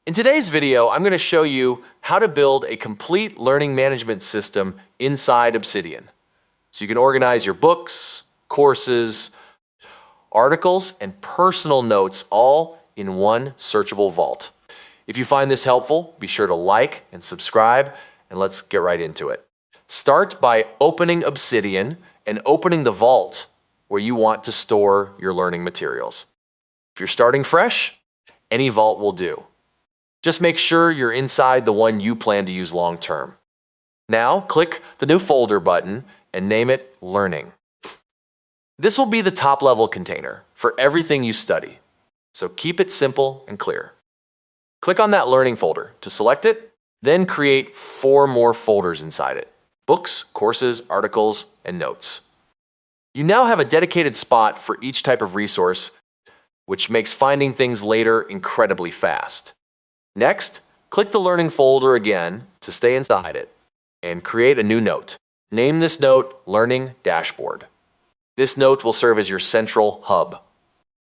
In today's video, I'm going to show you how to build a complete learning management system inside Obsidian. So you can organize your books, courses, articles, and personal notes all in one searchable vault. If you find this helpful, be sure to like and subscribe, and let's get right into it. Start by opening Obsidian and opening the vault where you want to store your learning materials. If you're starting fresh, any vault will do. Just make sure you're inside the one you plan to use long term. Now, click the New Folder button and name it Learning. This will be the top-level container for everything you study, so keep it simple and clear. Click on that Learning folder to select it, then create 4 more folders inside it: books, courses, articles, and notes. You now have a dedicated spot for each type of resource, which makes finding things later incredibly fast. Next, click the Learning folder again to stay inside it and create a new note. Name this note Learning Dashboard. This note will serve as your central hub.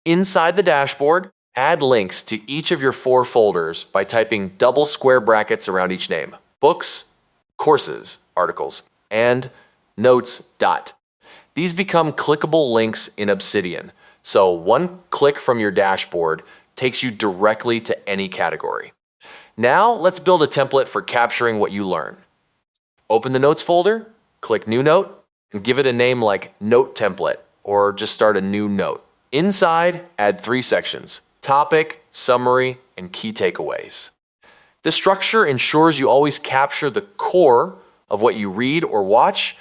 Inside the dashboard, add links to each of your 4 folders by typing double square brackets around each name: books, courses, articles, and notes. These become clickable links in Obsidian, so one click from your dashboard takes you directly to any category. Now let's build a template for capturing what you learn. Open the Notes folder, click New Note, and give it a name like Note Template, or just start a new note. Inside, add 3 sections: topic, summary, and key takeaways. This structure ensures you always capture the core of what you read or watch,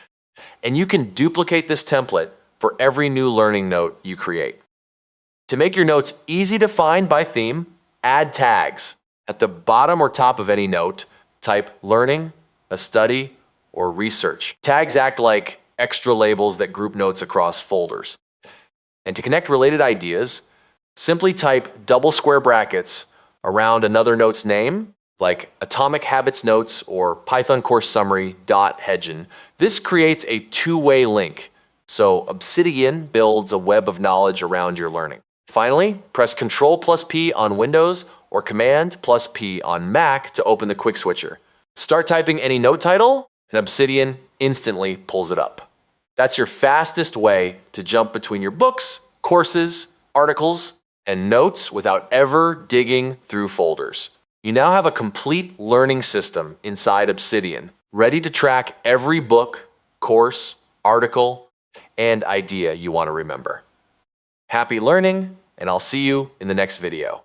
and you can duplicate this template for every new learning note you create. To make your notes easy to find by theme, add tags. At the bottom or top of any note, type Learning, a Study, or Research. Tags act like extra labels that group notes across folders. And to connect related ideas, simply type double square brackets around another note's name, like Atomic Habits Notes or Python Course Summary .hedgen. This creates a two-way link, so Obsidian builds a web of knowledge around your learning. Finally, press Ctrl+P on Windows or Command+P on Mac to open the quick switcher. Start typing any note title, and Obsidian instantly pulls it up. That's your fastest way to jump between your books, courses, articles, and notes without ever digging through folders. You now have a complete learning system inside Obsidian, ready to track every book, course, article, and idea you want to remember. Happy learning, and I'll see you in the next video.